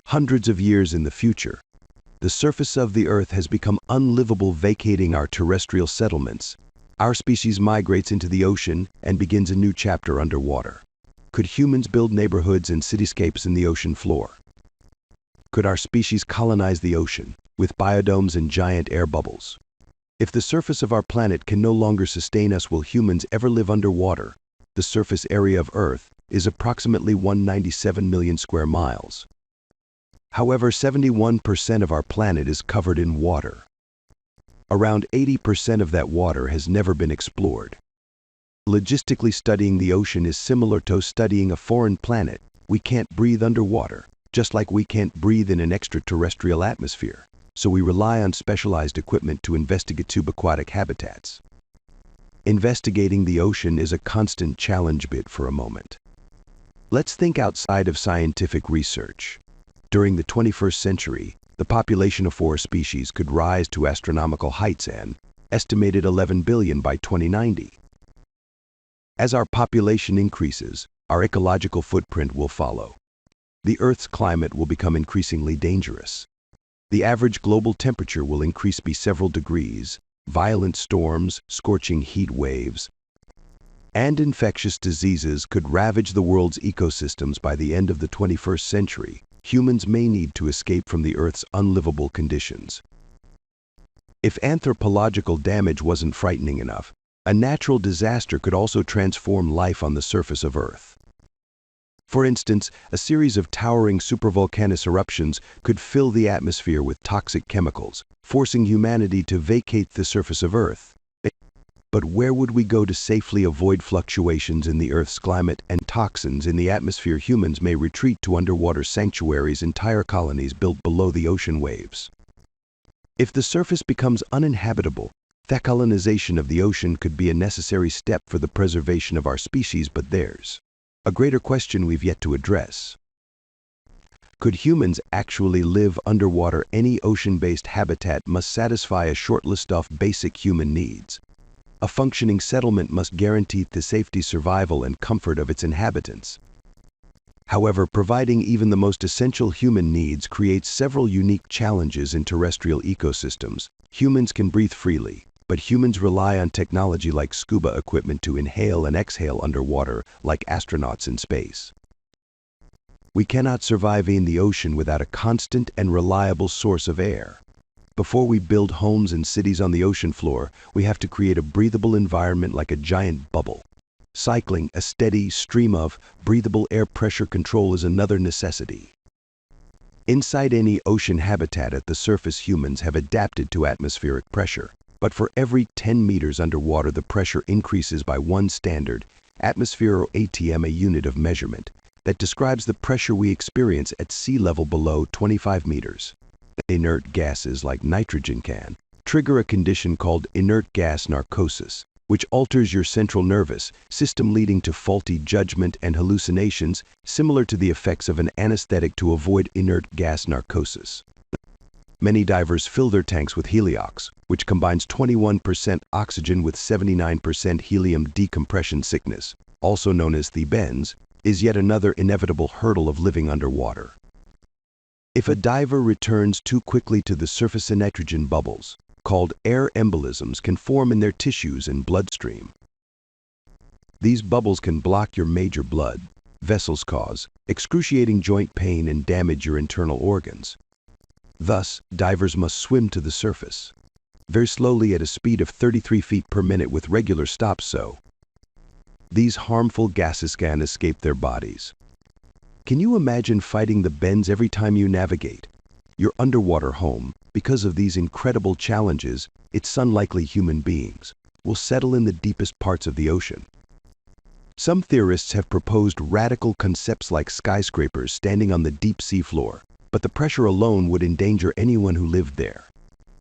Hundreds of years in the future, the surface of the Earth has become unlivable, vacating our terrestrial settlements. Our species migrates into the ocean and begins a new chapter underwater. Could humans build neighborhoods and cityscapes in the ocean floor? Could our species colonize the ocean with biodomes and giant air bubbles? If the surface of our planet can no longer sustain us, will humans ever live underwater? The surface area of Earth is approximately 197 million square miles. However, 71% of our planet is covered in water. Around 80% of that water has never been explored. Logistically, studying the ocean is similar to studying a foreign planet. We can't breathe underwater, just like we can't breathe in an extraterrestrial atmosphere. So we rely on specialized equipment to investigate subaquatic habitats. Investigating the ocean is a constant challenge. Bit for a moment. Let's think outside of scientific research. During the 21st century, the population of 4 species could rise to astronomical heights and estimated 11 billion by 2090. As our population increases, our ecological footprint will follow. The Earth's climate will become increasingly dangerous. The average global temperature will increase by several degrees. Violent storms, scorching heat waves, and infectious diseases could ravage the world's ecosystems. By the end of the 21st century, humans may need to escape from the Earth's unlivable conditions. If anthropological damage wasn't frightening enough, a natural disaster could also transform life on the surface of Earth. For instance, a series of towering supervolcanic eruptions could fill the atmosphere with toxic chemicals, forcing humanity to vacate the surface of Earth. But where would we go to safely avoid fluctuations in the Earth's climate and toxins in the atmosphere? Humans may retreat to underwater sanctuaries, entire colonies built below the ocean waves. If the surface becomes uninhabitable, that colonization of the ocean could be a necessary step for the preservation of our species. But there's a greater question we've yet to address. Could humans actually live underwater? Any ocean-based habitat must satisfy a short list of basic human needs. A functioning settlement must guarantee the safety, survival, and comfort of its inhabitants. However, providing even the most essential human needs creates several unique challenges in terrestrial ecosystems. Humans can breathe freely, but humans rely on technology like scuba equipment to inhale and exhale underwater, like astronauts in space. We cannot survive in the ocean without a constant and reliable source of air. Before we build homes and cities on the ocean floor, we have to create a breathable environment like a giant bubble. Cycling a steady stream of breathable air. Pressure control is another necessity. Inside any ocean habitat at the surface, humans have adapted to atmospheric pressure. But for every 10 meters underwater, the pressure increases by 1 standard atmosphere, or ATM, a unit of measurement that describes the pressure we experience at sea level below 25 meters. Inert gases like nitrogen can trigger a condition called inert gas narcosis, which alters your central nervous system, leading to faulty judgment and hallucinations, similar to the effects of an anesthetic. To avoid inert gas narcosis, many divers fill their tanks with heliox, which combines 21% oxygen with 79% helium. Decompression sickness, also known as the bends, is yet another inevitable hurdle of living underwater. If a diver returns too quickly to the surface, nitrogen bubbles, called air embolisms, can form in their tissues and bloodstream. These bubbles can block your major blood vessels, cause excruciating joint pain, and damage your internal organs. Thus, divers must swim to the surface very slowly at a speed of 33 feet per minute with regular stops, so these harmful gases can escape their bodies. Can you imagine fighting the bends every time you navigate your underwater home? Because of these incredible challenges, it's unlikely human beings will settle in the deepest parts of the ocean. Some theorists have proposed radical concepts like skyscrapers standing on the deep sea floor, but the pressure alone would endanger anyone who lived there.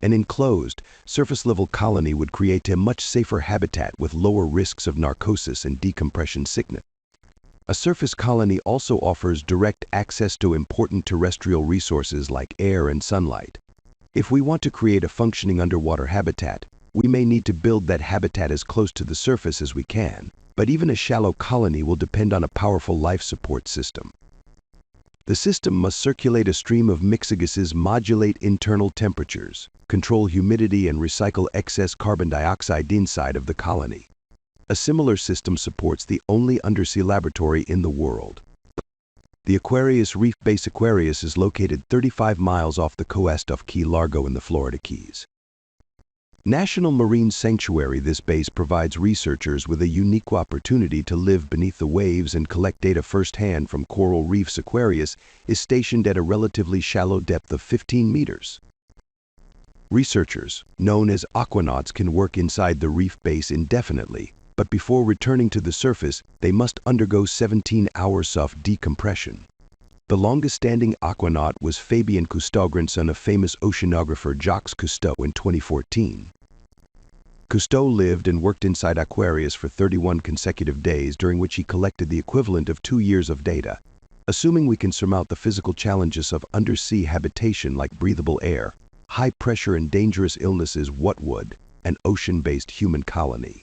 An enclosed, surface-level colony would create a much safer habitat with lower risks of narcosis and decompression sickness. A surface colony also offers direct access to important terrestrial resources like air and sunlight. If we want to create a functioning underwater habitat, we may need to build that habitat as close to the surface as we can, but even a shallow colony will depend on a powerful life support system. The system must circulate a stream of mixed gases, modulate internal temperatures, control humidity, and recycle excess carbon dioxide inside of the colony. A similar system supports the only undersea laboratory in the world. The Aquarius Reef Base Aquarius is located 35 miles off the coast of Key Largo in the Florida Keys. National Marine Sanctuary, this base provides researchers with a unique opportunity to live beneath the waves and collect data firsthand from coral reefs. Aquarius is stationed at a relatively shallow depth of 15 meters. Researchers, known as aquanauts, can work inside the reef base indefinitely, but before returning to the surface, they must undergo 17 hours of decompression. The longest-standing aquanaut was Fabien Cousteau, grandson of famous oceanographer Jacques Cousteau, in 2014. Cousteau lived and worked inside Aquarius for 31 consecutive days, during which he collected the equivalent of 2 years of data. Assuming we can surmount the physical challenges of undersea habitation like breathable air, high pressure, and dangerous illnesses, what would an ocean-based human colony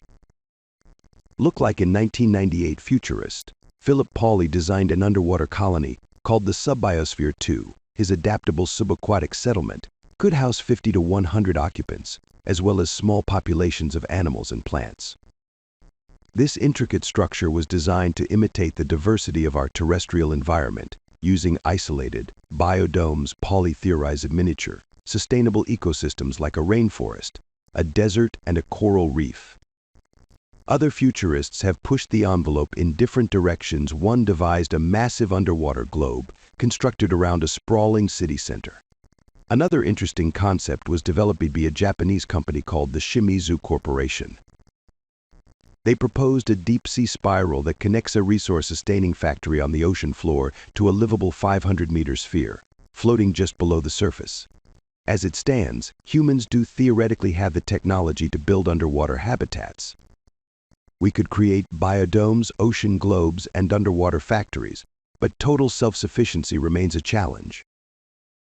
look like? In 1998, futurist Philip Pauly designed an underwater colony called the Subbiosphere 2. His adaptable subaquatic settlement could house 50 to 100 occupants, as well as small populations of animals and plants. This intricate structure was designed to imitate the diversity of our terrestrial environment, using isolated biodomes. Pauly theorized miniature, sustainable ecosystems like a rainforest, a desert, and a coral reef. Other futurists have pushed the envelope in different directions. One devised a massive underwater globe constructed around a sprawling city center. Another interesting concept was developed by a Japanese company called the Shimizu Corporation. They proposed a deep-sea spiral that connects a resource-sustaining factory on the ocean floor to a livable 500-meter sphere, floating just below the surface. As it stands, humans do theoretically have the technology to build underwater habitats. We could create biodomes, ocean globes, and underwater factories, but total self-sufficiency remains a challenge.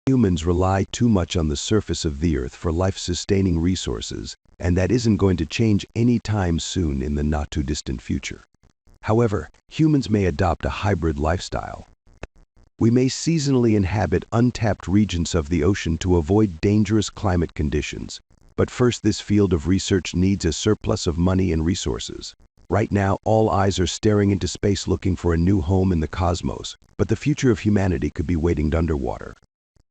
Humans rely too much on the surface of the Earth for life-sustaining resources, and that isn't going to change anytime soon in the not-too-distant future. However, humans may adopt a hybrid lifestyle. We may seasonally inhabit untapped regions of the ocean to avoid dangerous climate conditions. But first, this field of research needs a surplus of money and resources. Right now, all eyes are staring into space looking for a new home in the cosmos, but the future of humanity could be waiting underwater.